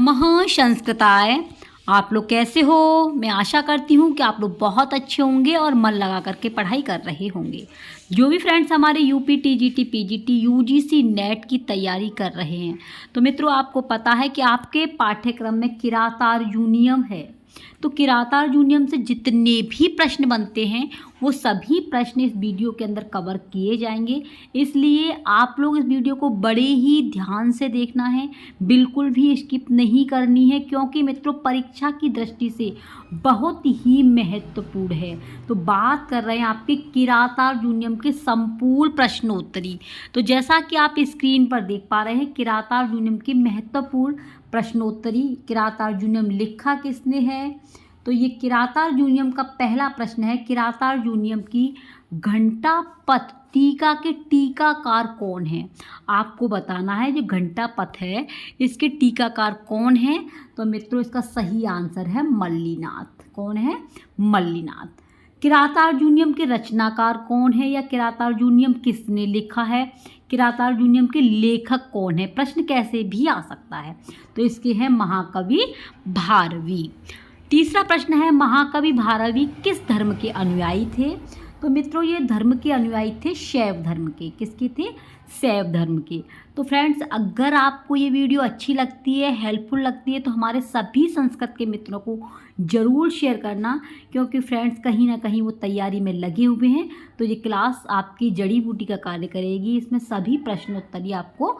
संस्कृताय। आप लोग कैसे हो? मैं आशा करती हूँ कि आप लोग बहुत अच्छे होंगे और मन लगा करके पढ़ाई कर रहे होंगे। जो भी फ्रेंड्स हमारे UP TGT PGT UGC net की तैयारी कर रहे हैं, तो मित्रों आपको पता है कि आपके पाठ्यक्रम में किरातार्जुनीयम है। तो किरातार्जुनीयम से जितने भी प्रश्न बनते हैं वो सभी प्रश्न इस वीडियो के अंदर कवर किए जाएंगे। इसलिए आप लोग इस वीडियो को बड़े ही ध्यान से देखना है, बिल्कुल भी स्किप नहीं करनी है, क्योंकि मित्रों परीक्षा की दृष्टि से बहुत ही महत्वपूर्ण है। तो बात कर रहे हैं आपके किरातार्जुनीयम के संपूर्ण प्रश्नोत्तरी। तो जैसा कि आप स्क्रीन पर देख पा रहे हैं, किरातार्जुनीयम की महत्वपूर्ण प्रश्नोत्तरी। किरातार्जुनीयम लिखा किसने है? तो ये किरातार्जुनीयम का पहला प्रश्न है, किरातार्जुनीयम की घंटा पथ टीका के टीकाकार कौन है? आपको बताना है जो घंटा पथ है इसके टीकाकार कौन है। तो मित्रों इसका सही आंसर है मल्लिनाथ। कौन है? मल्लिनाथ। किरातार्जुनीयम के रचनाकार कौन है या किरातार्जुनीयम किसने लिखा है? किरातार्जुनीयम के लेखक कौन है? प्रश्न कैसे भी आ सकता है। तो इसके हैं महाकवि भारवी। तीसरा प्रश्न है, महाकवि भारवी किस धर्म के अनुयायी थे? तो मित्रों ये धर्म के अनुयायी थे शैव धर्म के। किसके थे? शैव धर्म के। तो फ्रेंड्स अगर आपको ये वीडियो अच्छी लगती है, हेल्पफुल लगती है, तो हमारे सभी संस्कृत के मित्रों को ज़रूर शेयर करना, क्योंकि फ्रेंड्स कहीं ना कहीं वो तैयारी में लगे हुए हैं। तो ये क्लास आपकी जड़ी बूटी का कार्य करेगी। इसमें सभी प्रश्नोत्तरी आपको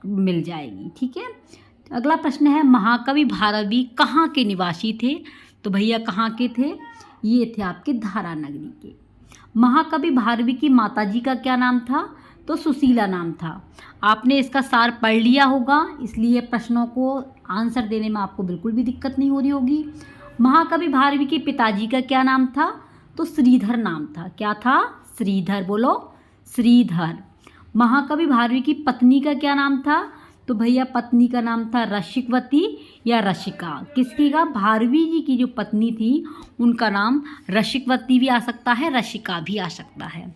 मिल जाएगी। ठीक है। अगला प्रश्न है, महाकवि भारवी कहाँ के निवासी थे? तो भैया कहाँ के थे? ये थे आपके धारा नगरी के। महाकवि भारवी की माताजी का क्या नाम था? तो सुशीला नाम था। आपने इसका सार पढ़ लिया होगा, इसलिए प्रश्नों को आंसर देने में आपको बिल्कुल भी दिक्कत नहीं हो रही होगी। महाकवि भारवी के पिताजी का क्या नाम था? तो श्रीधर नाम था। क्या था? श्रीधर। बोलो, श्रीधर। महाकवि भारवी की पत्नी का क्या नाम था? तो भैया पत्नी का नाम था रसिकवती या रसिका। किसकी का? भारवी जी की जो पत्नी थी उनका नाम रसिकवती भी आ सकता है, रसिका भी आ सकता है।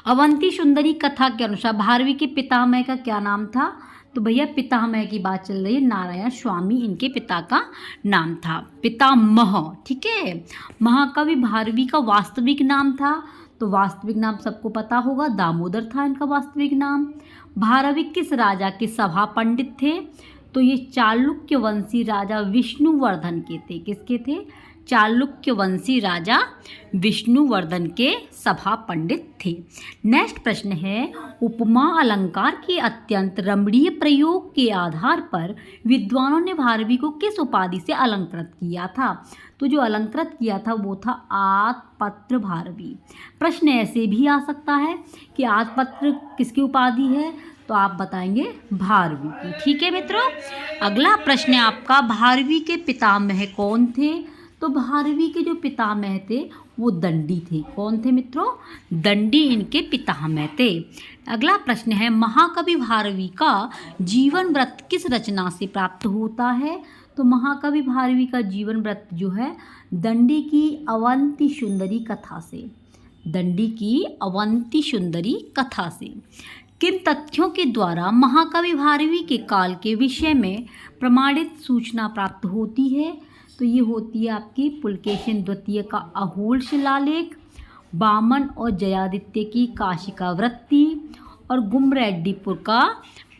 अवंती सुंदरी कथा के अनुसार भारवी के पितामह का क्या नाम था? तो भैया पितामह की बात चल रही है, नारायण स्वामी इनके पिता का नाम था, पितामह। ठीक है। महाकवि भारवी का वास्तविक नाम था? तो वास्तविक नाम सबको पता होगा, दामोदर था इनका वास्तविक नाम। भारवी किस राजा के सभा पंडित थे? तो ये चालुक्य वंशी राजा विष्णुवर्धन के थे। किसके थे? चालुक्य वंशी राजा विष्णुवर्धन के सभा पंडित थे। नेक्स्ट प्रश्न है, उपमा अलंकार के अत्यंत रमणीय प्रयोग के आधार पर विद्वानों ने भारवी को किस उपाधि से अलंकृत किया था? तो जो अलंकृत किया था वो था आतपत्र भारवी। प्रश्न ऐसे भी आ सकता है कि आतपत्र किसकी उपाधि है? तो आप बताएंगे भारवी की। ठीक है मित्रों। अगला प्रश्न है आपका, भारवी के पितामह कौन थे? तो भारवी के जो पितामह थे वो दंडी थे। कौन थे मित्रों? दंडी इनके पितामह थे। अगला प्रश्न है, महाकवि भारवी का जीवन वृत्त किस रचना से प्राप्त होता है? तो महाकवि भारवी का जीवन वृत्त जो है दंडी की अवंती सुंदरी कथा से। दंडी की अवंती सुंदरी कथा से। किन तथ्यों के द्वारा महाकवि भारवी के काल के विषय में प्रमाणित सूचना प्राप्त होती है? तो ये होती है आपकी पुलकेशिन द्वितीय का अहोल शिलालेख, बामन और जयादित्य की काशिका वृत्ति और गुमरेड्डीपुर का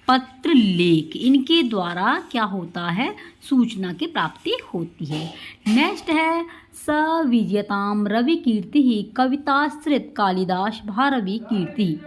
पत्र लेख। इनके द्वारा क्या होता है? सूचना की प्राप्ति होती है। नेक्स्ट है, स विजयताम रवि कीर्ति ही कविताश्रित कालिदास भारवी कीर्ति।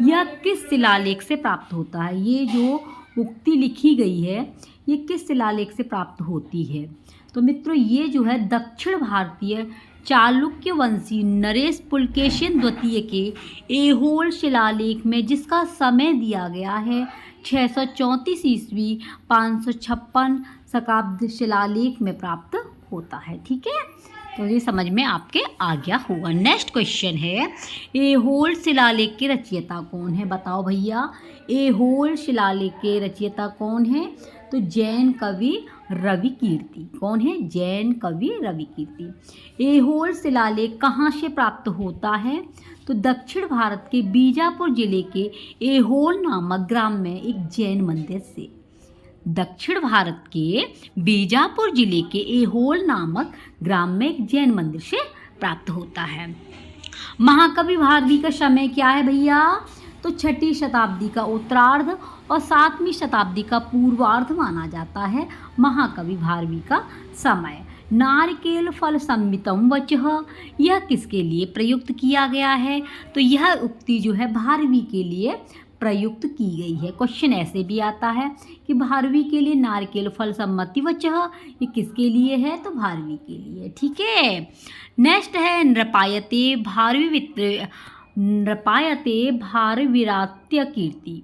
यह किस शिलालेख से प्राप्त होता है? ये जो उक्ति लिखी गई है ये किस शिलालेख से प्राप्त होती है? तो मित्रों ये जो है दक्षिण भारतीय चालुक्य वंशी नरेश पुलकेशिन द्वितीय के ऐहोल शिलालेख में, जिसका समय दिया गया है 634 ईस्वी 556 शकाब्द शिलालेख में प्राप्त होता है। ठीक है। तो ये समझ में आपके आ गया होगा। नेक्स्ट क्वेश्चन है, ऐहोल शिलालेख के रचयिता कौन है? बताओ भैया, ऐहोल शिलालेख के रचयिता कौन है? तो जैन कवि रवि कीर्ति। कौन है? जैन कवि रवि कीर्ति। ऐहोल शिलालेख कहाँ से प्राप्त होता है? तो दक्षिण भारत के बीजापुर जिले के ऐहोल नामक ग्राम में एक जैन मंदिर से। दक्षिण भारत के बीजापुर जिले के ऐहोल नामक ग्राम में एक जैन मंदिर से प्राप्त होता है। महाकवि भारवी का समय क्या है भैया? तो 6ठी शताब्दी का उत्तरार्ध और 7वीं शताब्दी का पूर्वार्ध माना जाता है महाकवि भारवी का समय। नारिकेल फल संमितम वचः, यह किसके लिए प्रयुक्त किया गया है? तो यह उक्ति जो है भारवी के लिए प्रयुक्त की गई है। क्वेश्चन ऐसे भी आता है कि भारवी के लिए नारिकेल फल सम्मति वचः, ये किसके लिए है? तो भारवी के लिए। ठीक है, नेक्स्ट है नृपायते भारवीरात्य कीर्ति।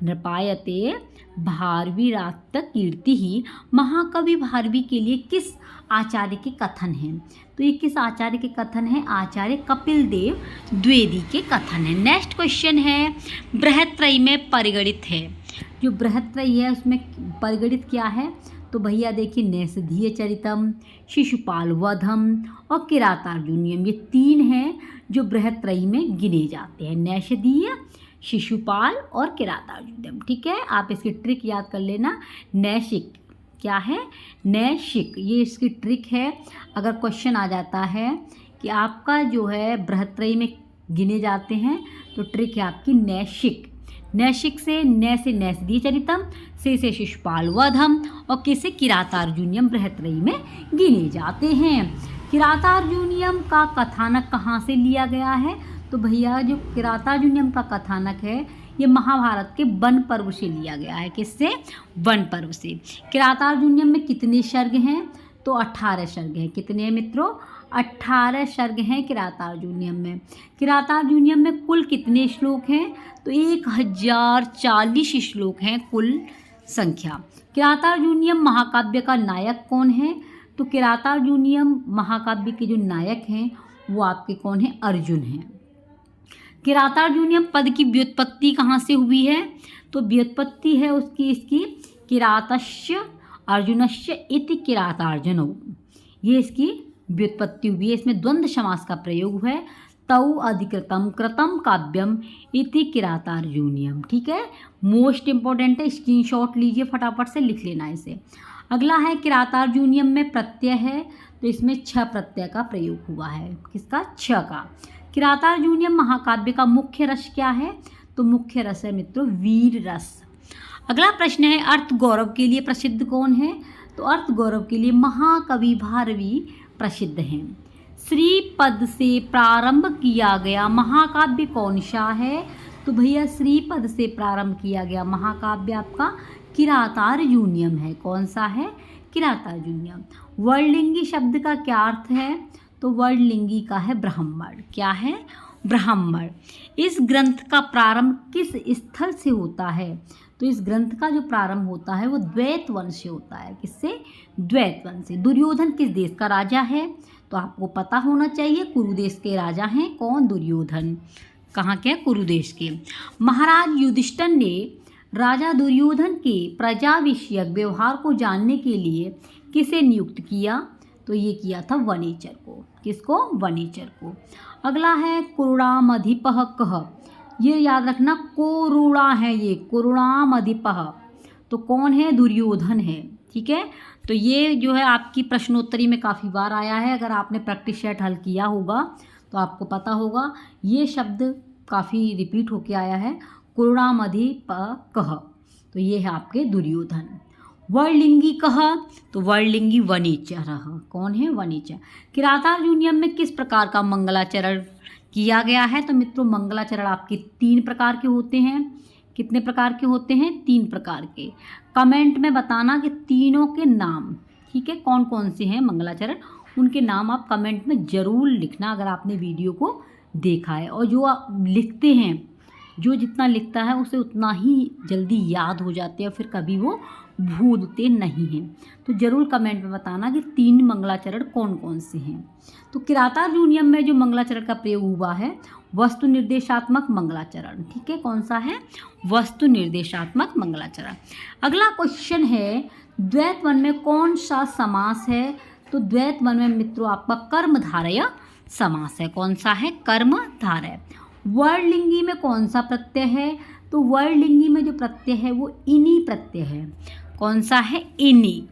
नृपायते भारवीरात्य कीर्ति ही महाकवि भारवी के लिए किस आचार्य के कथन हैं? तो ये किस आचार्य के कथन है? आचार्य कपिल देव द्विवेदी के कथन है। नेक्स्ट क्वेश्चन है बृहत्त्रयी में परिगणित है। जो बृहत्त्रयी है उसमें परिगणित क्या है? तो भैया देखिए, नैषधीय चरितम, शिशुपाल वधम और किरातार्जुनीयम, ये 3 हैं जो बृहत्त्रयी में गिने जाते हैं। नैषधीय, शिशुपाल और किरातार्जुनीयम। ठीक है, आप इसकी ट्रिक याद कर लेना। नैशिक क्या है? नैशिक, ये इसकी ट्रिक है। अगर क्वेश्चन आ जाता है कि आपका जो है बृहत्त्रयी में गिने जाते हैं तो ट्रिक है आपकी नैशिक। नैशिक से नैषधीय चरितम, से शिशुपाल वधम और किसे किरातार्जुनीयम बृहत्त्रयी में गिने जाते हैं। किरातार्जुनीयम का कथानक कहाँ से लिया गया है? तो भैया जो किरातार्जुनीयम का कथानक है ये महाभारत के वन पर्व से लिया गया है। किससे? वन पर्व से। किरातार्जुनीयम में कितने सर्ग हैं? तो 18 सर्ग हैं। कितने हैं मित्रों? 18 सर्ग हैं किरातार्जुनीयम में। किरातार्जुनीयम में कुल कितने श्लोक हैं? तो 1040 श्लोक हैं कुल संख्या। किरातार्जुनीयम महाकाव्य का नायक कौन है? तो किरातार्जुनीयम महाकाव्य के जो नायक हैं वो आपके कौन हैं? अर्जुन हैं। किरातार्जुनीयम पद की व्युत्पत्ति कहाँ से हुई है? तो व्युत्पत्ति है उसकी इसकी किरातस्य अर्जुनस्य इति किरातार्जुनौ, ये इसकी व्युत्पत्ति हुई है। इसमें द्वंद्व समास का प्रयोग है। तौ अधिकृतम कृतम काव्यम इति किरातार्जुनीयम। ठीक है, मोस्ट इंपॉर्टेंट है, स्क्रीनशॉट लीजिए, फटाफट से लिख लेना इसे। अगला है किरातार्जुनीयम में प्रत्यय है, तो इसमें 6 प्रत्यय का प्रयोग हुआ है। किसका? 6 का। किरातार्जुनीयम महाकाव्य का मुख्य रस क्या है? तो मुख्य रस है मित्रों वीर रस। अगला प्रश्न है अर्थ गौरव के लिए प्रसिद्ध कौन है? तो अर्थ गौरव के लिए महाकवि भारवी प्रसिद्ध हैं। श्रीपद से प्रारंभ किया गया महाकाव्य कौन सा है? तो भैया श्रीपद से प्रारंभ किया गया महाकाव्य आपका किरातार्जुनीयम है। कौन सा है? किरातार्जुनीयम। वर्णलिंगी शब्द का क्या अर्थ है? तो वर्णलिंगी का है ब्राह्मण। क्या है? ब्राह्मण। इस ग्रंथ का प्रारंभ किस स्थल से होता है? तो इस ग्रंथ का जो प्रारंभ होता है वो द्वैत वंश से होता है। किससे? द्वैत वंश से। दुर्योधन किस देश का राजा है? तो आपको पता होना चाहिए, कुरु देश के राजा हैं। कौन? दुर्योधन। कहाँ के? कुरु देश के। महाराज युधिष्ठिर ने राजा दुर्योधन के प्रजा विषयक व्यवहार को जानने के लिए किसे नियुक्त किया? तो ये किया था वनेचर को। किसको? वनेचर को। अगला है कुरुणामधिपः कः, ये याद रखना, कोरुणा है ये, कुरुणामधिपः तो कौन है? दुर्योधन है। ठीक है, तो ये जो है आपकी प्रश्नोत्तरी में काफ़ी बार आया है। अगर आपने प्रैक्टिस सेट हल किया होगा तो आपको पता होगा, ये शब्द काफ़ी रिपीट होके आया है, कुरुणामधिपः कः, तो ये है आपके दुर्योधन। वर्णलिंगी कह, तो वर्णलिंगी वनेचर। कौन है? वनेचर। किरातार्जुनीयम में किस प्रकार का मंगलाचरण किया गया है? तो मित्रों मंगलाचरण आपके 3 प्रकार के होते हैं। कितने प्रकार के होते हैं? 3 प्रकार के। कमेंट में बताना कि तीनों के नाम। ठीक है, कौन कौन से हैं मंगलाचरण, उनके नाम आप कमेंट में ज़रूर लिखना अगर आपने वीडियो को देखा है। और जो आप लिखते हैं, जो जितना लिखता है उसे उतना ही जल्दी याद हो जाते हैं, फिर कभी वो भूलते नहीं हैं। तो ज़रूर कमेंट में बताना कि 3 मंगलाचरण कौन कौन से हैं। तो किरातार्जुनीयम में जो मंगलाचरण का प्रयोग हुआ है वस्तु निर्देशात्मक मंगलाचरण। ठीक है, कौन सा है? वस्तु निर्देशात्मक मंगलाचरण। अगला क्वेश्चन है द्वैत वन में कौन सा समास है? तो द्वैत वन में मित्रों आपका कर्मधारय समास है। कौन सा है? कर्मधारय। वर्णलिंगी में कौन सा प्रत्यय है? तो वर्णलिंगी में जो प्रत्यय है वो इनी प्रत्यय है। कौन सा है? इनि।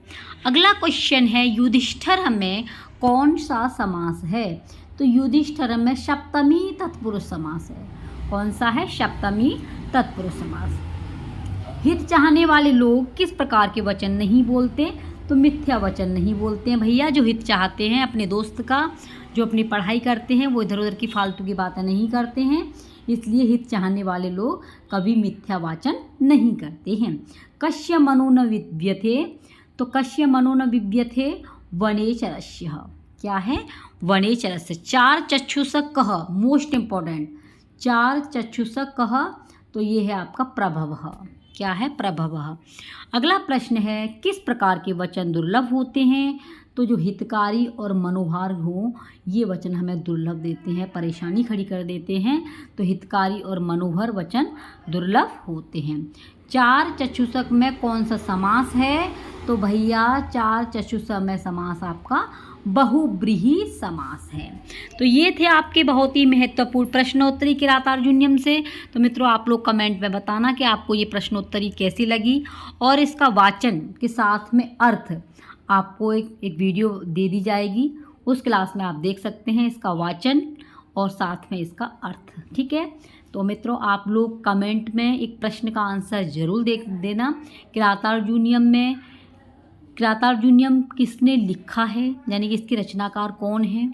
अगला क्वेश्चन है युधिष्ठिर में कौन सा समास है? तो युधिष्ठिर में सप्तमी तत्पुरुष समास है। कौन सा है? सप्तमी तत्पुरुष समास। हित चाहने वाले लोग किस प्रकार के वचन नहीं बोलते? तो मिथ्या वचन नहीं बोलते हैं भैया। जो हित चाहते हैं अपने दोस्त का, जो अपनी पढ़ाई करते हैं, वो इधर उधर की फालतू की बातें नहीं करते हैं, इसलिए हित चाहने वाले लोग कभी मिथ्या वाचन नहीं करते हैं। कस्य मनो न विद्यते, तो कस्य मनो न विद्यते वनेचरस्य। क्या है? वनेचरस्य। चार चक्षुषक कह, मोस्ट इम्पॉर्टेंट, चार चक्षुषक कह, तो ये है आपका प्रभव। क्या है? प्रभव। अगला प्रश्न है किस प्रकार के वचन दुर्लभ होते हैं? तो जो हितकारी और मनोहार हो, ये वचन हमें दुर्लभ देते हैं, परेशानी खड़ी कर देते हैं। तो हितकारी और मनोहर वचन दुर्लभ होते हैं। चार चक्षुषक में कौन सा समास है? तो भैया चार चक्षुषक में समास आपका बहुब्रीहि समास है। तो ये थे आपके बहुत ही महत्वपूर्ण प्रश्नोत्तरी किरातार्जुनीयम से। तो मित्रों आप लोग कमेंट में बताना कि आपको ये प्रश्नोत्तरी कैसी लगी, और इसका वाचन के साथ में अर्थ आपको एक वीडियो दे दी जाएगी, उस क्लास में आप देख सकते हैं इसका वाचन और साथ में इसका अर्थ। ठीक है, तो मित्रों आप लोग कमेंट में एक प्रश्न का आंसर ज़रूर देना। किरातार्जुनीयम किसने लिखा है, यानी कि इसके रचनाकार कौन है,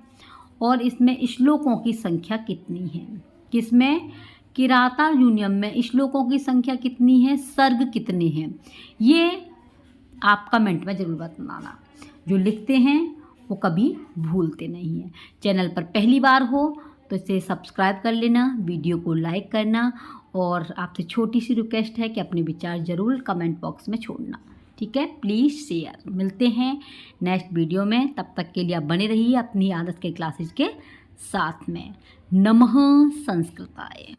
और इसमें श्लोकों की संख्या कितनी है? किसमें? किरातार्जुनीयम में श्लोकों की संख्या कितनी है, सर्ग कितने हैं, ये आप कमेंट में ज़रूर बताना। जो लिखते हैं वो कभी भूलते नहीं हैं। चैनल पर पहली बार हो तो इसे सब्सक्राइब कर लेना, वीडियो को लाइक करना, और आपसे छोटी सी रिक्वेस्ट है कि अपने विचार ज़रूर कमेंट बॉक्स में छोड़ना। ठीक है, प्लीज़ शेयर। मिलते हैं नेक्स्ट वीडियो में, तब तक के लिए आप बने रहिए अपनी आदत के क्लासेज के साथ में। नमः संस्कृताय।